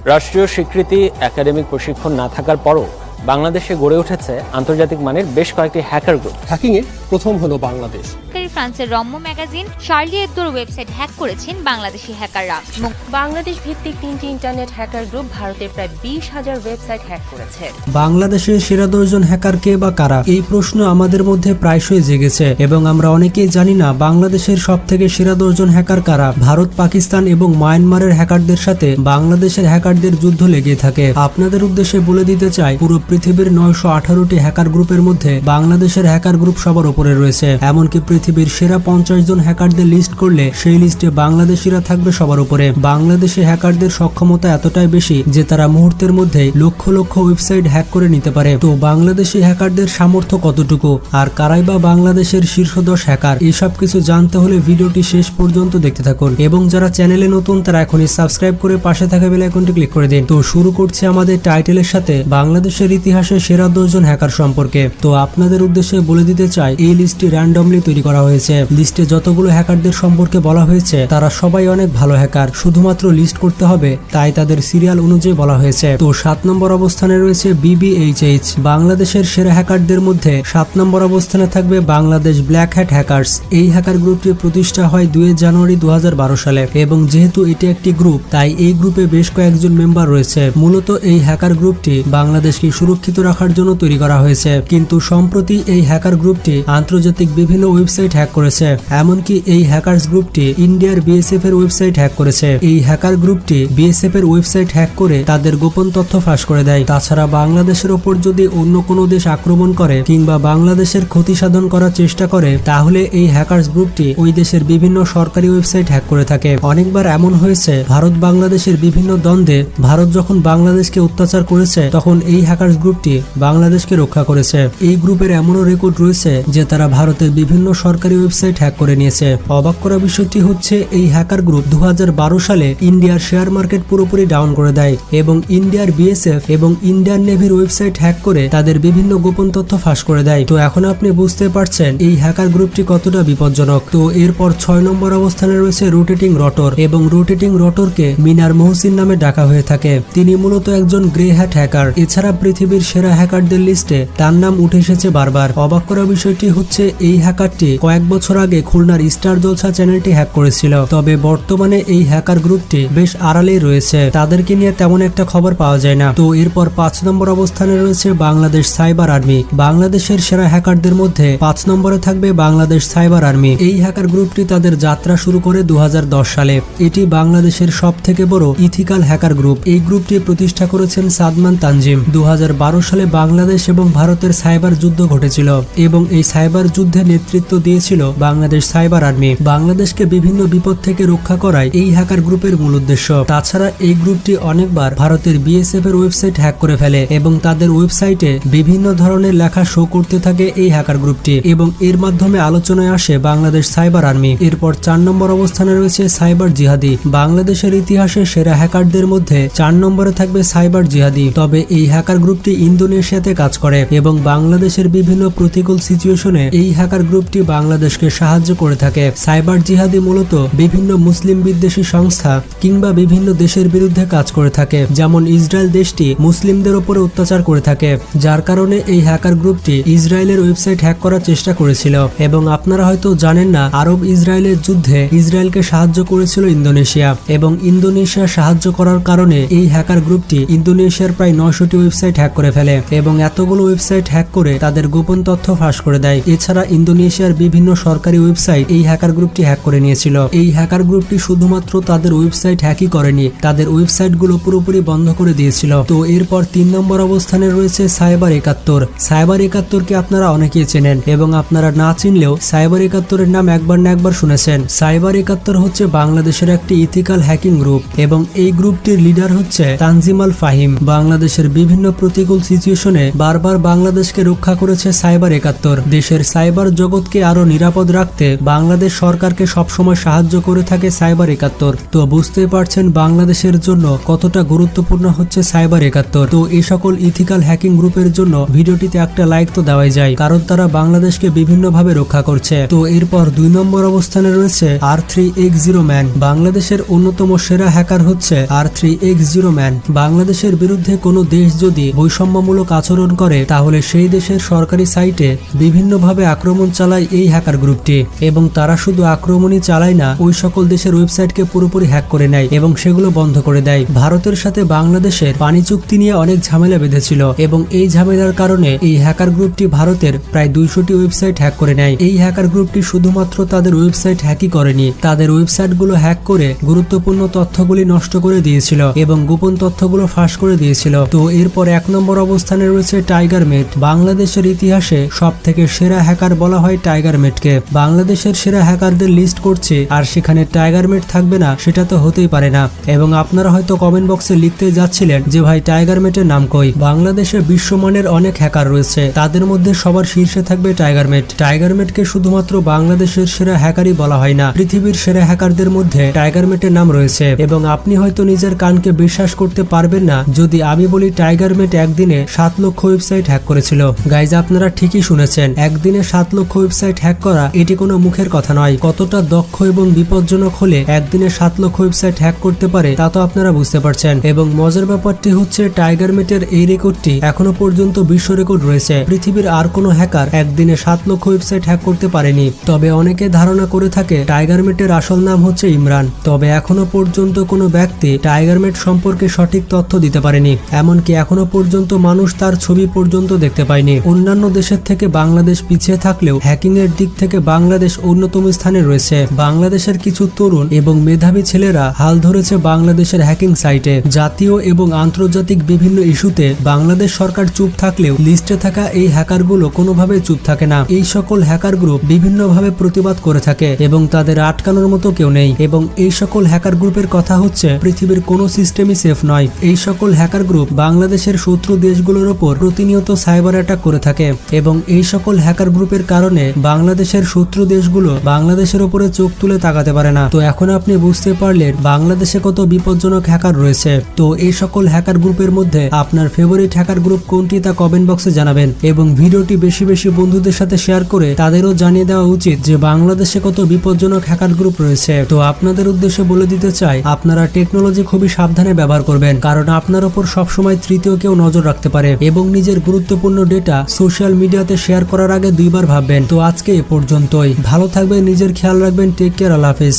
রাষ্ট্রীয় স্বীকৃতি, একাডেমিক প্রশিক্ষণ না থাকার পরও বাংলাদেশে গড়ে উঠেছে আন্তর্জাতিক মানের বেশ কয়েকটি হ্যাকার গ্রুপ। হ্যাকিংয়ে প্রথম হলো বাংলাদেশ। ফ্রান্সের রম্য ম্যাগাজিন শার্লি এবদোর ওয়েবসাইট হ্যাক করেছেন বাংলাদেশি হ্যাকাররা। বাংলাদেশ ভিত্তিক 3টি ইন্টারনেট হ্যাকার গ্রুপ ভারতের প্রায় 20,000 ওয়েবসাইট হ্যাক করেছে। বাংলাদেশের সেরা 10 জন হ্যাকার কে বা কারা, এই প্রশ্ন আমাদের মধ্যে প্রায়শই জেগেছে এবং আমরা অনেকেই জানি না বাংলাদেশের সবথেকে সেরা 10 জন হ্যাকার কারা। ভারত, পাকিস্তান এবং মায়ানমারের হ্যাকারদের সাথে বাংলাদেশের হ্যাকারদের যুদ্ধ লেগে থাকে। আপনাদের উদ্দেশ্যে বলে দিতে চাই, পুরো পৃথিবীর 918টি হ্যাকার গ্রুপের মধ্যে বাংলাদেশের হ্যাকার গ্রুপ সবার উপরে রয়েছে। এমনকি পৃথিবীর সেরা 50 জন হ্যাকারদের লিস্ট করলে সেই লিস্টে বাংলাদেশিরা থাকবে সবার উপরে। বাংলাদেশি হ্যাকারদের সক্ষমতা এতটাই বেশি যে তারা মুহূর্তের মধ্যে লক্ষ লক্ষ ওয়েবসাইট হ্যাক করে নিতে পারে। তো বাংলাদেশি হ্যাকারদের সামর্থ্য কতটুকু, আর কারাই বা বাংলাদেশের শীর্ষ 10 হ্যাকার, এসব কিছু জানতে হলে ভিডিওটি শেষ পর্যন্ত দেখতে থাকুন। এবং যারা চ্যানেলে নতুন তারা এখনই সাবস্ক্রাইব করে পাশে থাকা বেল আইকনটি ক্লিক করে দিন। তো শুরু করছি আমাদের টাইটেলের সাথে বাংলাদেশের ইতিহাসে সেরা 10 জন হ্যাকার সম্পর্কে। তো আপনাদের উদ্দেশ্যে বলে দিতে চাই, এই লিস্টটি র্যান্ডমলি তৈরি করা হয়েছে। লিস্টে যতগুলো হ্যাকারদের সম্পর্কে বলা হয়েছে তারা সবাই অনেক ভালো হ্যাকার, শুধুমাত্র লিস্ট করতে হবে, তাই তাদের সিরিয়াল অনুযায়ী বলা হয়েছে। তো 7 নম্বর অবস্থানে রয়েছে BBHH। বাংলাদেশের সেরা হ্যাকারদের মধ্যে 7 নম্বর অবস্থানে থাকবে বাংলাদেশ ব্ল্যাক হ্যাট হ্যাকার্স। এই হ্যাকার গ্রুপটি প্রতিষ্ঠা হয় 2 জানুয়ারি 2012 সালে এবং যেহেতু এটি একটি গ্রুপ তাই এই গ্রুপে বেশ কয়েকজন মেম্বার রয়েছে। মূলত এই হ্যাকার গ্রুপটি বাংলাদেশকে সুরক্ষিত রাখার জন্য তৈরি করা হয়েছে, কিন্তু সম্প্রতি এই হ্যাকার গ্রুপটি আন্তর্জাতিক বিভিন্ন ওয়েবসাইট হ্যাক করেছে। এমনকি এই হ্যাকার্স গ্রুপটি ইন্ডিয়ার BSF এর ওয়েবসাইট হ্যাক করেছে। এই হ্যাকার গ্রুপটি BSF এর ওয়েবসাইট হ্যাক করে তাদের গোপন তথ্য ফাঁস করে দেয়। তাছাড়া বাংলাদেশের ওপর যদি অন্য কোনো দেশ আক্রমণ করে কিংবা বাংলাদেশের ক্ষতি সাধন করার চেষ্টা করে তাহলে এই হ্যাকার্স গ্রুপটি ওই দেশের বিভিন্ন সরকারি ওয়েবসাইট হ্যাক করে থাকে। অনেকবার এমন হয়েছে, ভারত বাংলাদেশের বিভিন্ন দ্বন্দ্বে ভারত যখন বাংলাদেশকে অত্যাচার করেছে তখন এই হ্যাকার্স গ্রুপটি বাংলাদেশকে রক্ষা করেছে। এই গ্রুপের এমনও রেকর্ড রয়েছে যে তারা ভারতের বিভিন্ন সরকারি ওয়েবসাইট হ্যাক করে নিয়েছে। অবাক করা বিষয়টি হচ্ছে, এই হ্যাকার গ্রুপ 2012 সালে ইন্ডিয়ার শেয়ার মার্কেট পুরোপুরি ডাউন করে দেয় এবং ইন্ডিয়ার BSF এবং ইন্ডিয়ান নেভির ওয়েবসাইট হ্যাক করে তাদের বিভিন্ন গোপন তথ্য ফাঁস করে দেয়। তো এখন আপনি বুঝতে পারছেন এই হ্যাকার গ্রুপটি কতটা বিপজ্জনক। তো এরপর 6 নম্বর অবস্থানে রয়েছে রোটেটিং রটর এবং রোটেটিং রটরকে মিনার মহসিন নামে ডাকা হয়ে থাকে। তিনি মূলত একজন গ্রে হ্যাট হ্যাকার। এছাড়া পৃথিবীর সেরা হ্যাকারদের লিস্টে তার নাম উঠে এসেছে বারবার। অবাক করা বিষয়টি হচ্ছে, এই হ্যাকারটি কয়েক বছর আগে খুলনার স্টার জলসা চ্যানেলটি হ্যাক করেছিল, তবে বর্তমানে এই হ্যাকার গ্রুপটি বেশ আড়ালেই রয়েছে, তাদেরকে নিয়ে তেমন একটা খবর পাওয়া যায় না। তো এরপর 5 নম্বর অবস্থানে রয়েছে বাংলাদেশ সাইবার আর্মি। বাংলাদেশের সেরা হ্যাকারদের মধ্যে 5 নম্বরে থাকবে বাংলাদেশ সাইবার আর্মি। এই হ্যাকার গ্রুপটি তাদের যাত্রা শুরু করে 2010 সালে। এটি বাংলাদেশের সব থেকে বড় ইথিক্যাল হ্যাকার গ্রুপ। এই গ্রুপটি প্রতিষ্ঠা করেছেন সাদমান তানজিম। 2012 সালে বাংলাদেশ এবং ভারতের সাইবার যুদ্ধ ঘটেছিল এবং এই সাইবার যুদ্ধে নেতৃত্ব দিয়েছিল বাংলাদেশ সাইবার আর্মি। বাংলাদেশকে বিভিন্ন বিপদ থেকে রক্ষা করাই এই হ্যাকার গ্রুপের মূল উদ্দেশ্য। তাছাড়া এই গ্রুপটি অনেকবার ভারতের BSF এর ওয়েবসাইট হ্যাক করে ফেলে এবং তাদের ওয়েবসাইটে বিভিন্ন ধরনের লেখা শো করতে থাকে এই হ্যাকার গ্রুপটি এবং এর মাধ্যমে আলোচনায় আসে বাংলাদেশ সাইবার আর্মি। এরপর 4 নম্বর অবস্থানে রয়েছে সাইবার জিহাদি। বাংলাদেশের ইতিহাসে সেরা হ্যাকারদের মধ্যে 4 নম্বরে থাকবে সাইবার জিহাদি। তবে এই হ্যাকার গ্রুপটি ইন্দোনেশিয়াতে কাজ করে এবং বাংলাদেশের বিভিন্ন প্রতিকূল সিচুয়েশনে এই হ্যাকার গ্রুপটি বাংলাদেশকে সাহায্য করে থাকে। সাইবার জিহাদি মূলত বিভিন্ন মুসলিম বিদ্বেষী সংস্থা কিংবা বিভিন্ন দেশের বিরুদ্ধে কাজ করে থাকে, যেমন ইসরায়েল দেশটি মুসলিমদের উপরে অত্যাচার করে থাকে, যার কারণে এই হ্যাকার গ্রুপটি ইসরায়েলের ওয়েবসাইট হ্যাক করার চেষ্টা করেছিল। এবং আপনারা হয়তো জানেন না, আরব ইসরায়েলের যুদ্ধে ইসরায়েলকে সাহায্য করেছিল ইন্দোনেশিয়া এবং ইন্দোনেশিয়া সাহায্য করার কারণে এই হ্যাকার গ্রুপটি ইন্দোনেশিয়ার প্রায় 900টি ওয়েবসাইট হ্যাক করে ফেলে এবং এতগুলো ওয়েবসাইট হ্যাক করে তাদের গোপন তথ্য ফাঁস করে দেয়। এছাড়া ইন্দোনেশিয়ার বিভিন্ন সরকারি ওয়েবসাইট এই হ্যাকার গ্রুপটি হ্যাক করে নিয়েছিল। এই হ্যাকার গ্রুপটি শুধুমাত্র তাদের ওয়েবসাইট হ্যাকই করেনি, তাদের ওয়েবসাইটগুলো পুরোপুরি বন্ধ করে দিয়েছিল। তো এরপর 3 নম্বর অবস্থানে রয়েছে সাইবার 71। সাইবার 71কে আপনারা অনেকেই চেনেন এবং আপনারা না চিনলেও সাইবার 71-এর নাম একবার না একবার শুনেছেন। সাইবার 71 হচ্ছে বাংলাদেশের একটি ইথিক্যাল হ্যাকিং গ্রুপ এবং এই গ্রুপটির লিডার হচ্ছে তানজিম আল ফাহিম। বাংলাদেশের বিভিন্ন প্রতিকূল সিচুয়েশনে বারবার বাংলাদেশকে রক্ষা করেছে সাইবার 71। দেশের সাইবার জগৎকে আরো নিরাপদ রাখতে বাংলাদেশ সরকারকে সবসময় সাহায্য করে থাকে সাইবার ৭১। তো বুঝতেই পারছেন বাংলাদেশের জন্য কতটা গুরুত্বপূর্ণ হচ্ছে সাইবার ৭১। তো এই সকল ইথিক্যাল হ্যাকিং গ্রুপের জন্য ভিডিওটিতে একটা লাইক তো দেওয়াই যায়, কারণ তারা বাংলাদেশকে বিভিন্নভাবে রক্ষা করছে। তো এরপর ২ নম্বর অবস্থানে রয়েছে R3X0 ম্যান। বাংলাদেশের অন্যতম সেরা হ্যাকার হচ্ছে R3X0 ম্যান। বাংলাদেশের বিরুদ্ধে কোনো দেশ যদি বৈষম্যমূলক আচরণ করে তাহলে সেই দেশের সরকারি সাইটে বিভিন্নভাবে আক্রমণ চালায় এই হ্যাকার গ্রুপটি, এবং তারা শুধু আক্রমণই চালায় না, ওই সকল দেশের ওয়েবসাইটকে পুরোপুরি হ্যাক করে নেয় এবং সেগুলো বন্ধ করে দেয়। ভারতের সাথে বাংলাদেশের পানি চুক্তি নিয়ে অনেক ঝামেলা বেঁধেছিল এবং এই ঝামেলার কারণে এই হ্যাকার গ্রুপটি ভারতের প্রায় ২০০টি ওয়েবসাইট হ্যাক করে নেয়। এই হ্যাকার গ্রুপটি শুধুমাত্র তাদের ওয়েবসাইট হ্যাকই করেনি, তাদের ওয়েবসাইটগুলো হ্যাক করে গুরুত্বপূর্ণ তথ্যগুলি নষ্ট করে দিয়েছিল এবং গোপন তথ্যগুলো ফাঁস করে দিয়েছিল। তো এরপর ১ নম্বর অবস্থানে রয়েছে টাইগার মেট। বাংলাদেশের ইতিহাসে সব থেকে সেরা হ্যাকার বলা হয় টাইগার মেটকে। বাংলাদেশের সেরা হ্যাকারদের লিস্ট করছে আর সেখানে টাইগার মেট থাকবে না সেটা তো হতেই পারে না। এবং আপনারা হয়তো কমেন্ট বক্সে লিখতে যাচ্ছিলেন যে ভাই টাইগার মেটের নাম কই। বাংলাদেশে বিশ্বমানের অনেক হ্যাকার রয়েছে, তাদের মধ্যে সবার শীর্ষে থাকবে টাইগার মেট। টাইগার মেটকে শুধুমাত্র বাংলাদেশের সেরা হ্যাকারই বলা হয় না, পৃথিবীর সেরা হ্যাকারদের মধ্যে টাইগার মেটের নাম রয়েছে। এবং আপনি হয়তো নিজের কানকে বিশ্বাস করতে পারবেন না যদি আমি বলি টাইগার মেট একদিনে ৭ লক্ষ ওয়েবসাইট হ্যাক করেছিল। গাইজ, আপনারা ঠিকই শুনেছেন, একদিনে ৭ লক্ষ ওয়েবসাইট হ্যাক করা এটি কোনো মুখের কথা নয়। কতটা দক্ষ এবং বিপজ্জনক হলে একদিনে ৭ লক্ষ ওয়েবসাইট হ্যাক করতে পারে তা তো আপনারা বুঝতে পারছেন। এবং মজার ব্যাপারটি হচ্ছে টাইগার মেটের এই রেকর্ডটি এখনো পর্যন্ত বিশ্ব রেকর্ড রয়েছে। পৃথিবীর আর কোনো হ্যাকার একদিনে ৭ লক্ষ ওয়েবসাইট হ্যাক করতে পারেনি। তবে অনেকে ধারণা করে থাকে টাইগার মেটের আসল নাম হচ্ছে ইমরান। তবে এখনো পর্যন্ত কোনো ব্যক্তি টাইগার মেট সম্পর্কে সঠিক তথ্য দিতে পারেনি, এমনকি এখনো পর্যন্ত মানুষ তার ছবি পর্যন্ত দেখতে পায়নি। অন্যান্য দেশের থেকে বাংলাদেশ পিছিয়ে থাকলেও হ্যাকিং এর দিক থেকে বাংলাদেশ অন্যতম স্থানে রয়েছে। বাংলাদেশের কিছু তরুণ এবং মেধাবী ছেলেরা হাল ধরেছে বাংলাদেশের হ্যাকিং সাইটে। জাতীয় এবং আন্তর্জাতিক বিভিন্ন ইস্যুতে বাংলাদেশ সরকার চুপ থাকলেও লিস্টে থাকা এই হ্যাকারগুলো কোনোভাবে চুপ থাকে না। এই সকল হ্যাকার গ্রুপ বিভিন্নভাবে প্রতিবাদ করে থাকে এবং তাদের আটকানোর মতো কেউ নেই। এবং এই সকল হ্যাকার গ্রুপের কথা হচ্ছে পৃথিবীর কোনো সিস্টেমই সেফ নয়। এই সকল হ্যাকার গ্রুপ বাংলাদেশের শত্রু দেশগুলোর ওপর প্রতিনিয়ত সাইবার অ্যাটাক করে থাকে এবং এই সকল হ্যাকার গ্রুপের কারণে বাংলাদেশের শত্রু দেশগুলো বাংলাদেশের উপরে চোখ তুলে তাকাতে পারে না। তো এখন আপনি বুঝতে পারলেন বাংলাদেশে কত বিপজ্জনক হ্যাকার রয়েছে। তো এই সকল হ্যাকার গ্রুপের মধ্যে আপনার ফেভারিট হ্যাকার গ্রুপ কোনটি তা কমেন্ট বক্সে জানাবেন এবং ভিডিওটি বেশি বেশি বন্ধুদের সাথে শেয়ার করে তাদেরও জানিয়ে দেওয়া উচিত যে বাংলাদেশে কত বিপজ্জনক হ্যাকার গ্রুপ রয়েছে। তো আপনাদের উদ্দেশ্যে বলে দিতে চাই, আপনারা টেকনোলজি খুবই সাবধানে ব্যবহার করবেন, কারণ আপনার উপর সবসময় তৃতীয় কেউ নজর রাখতে পারে এবং নিজের গুরুত্বপূর্ণ ডেটা সোশ্যাল মিডিয়াতে শেয়ার করার আগে ২ বার ভাববেন। তো আজকে এ পর্যন্তই। ভালো থাকবেন, নিজের খেয়াল রাখবেন। টেক কেয়ার, আল্লাহ হাফেজ।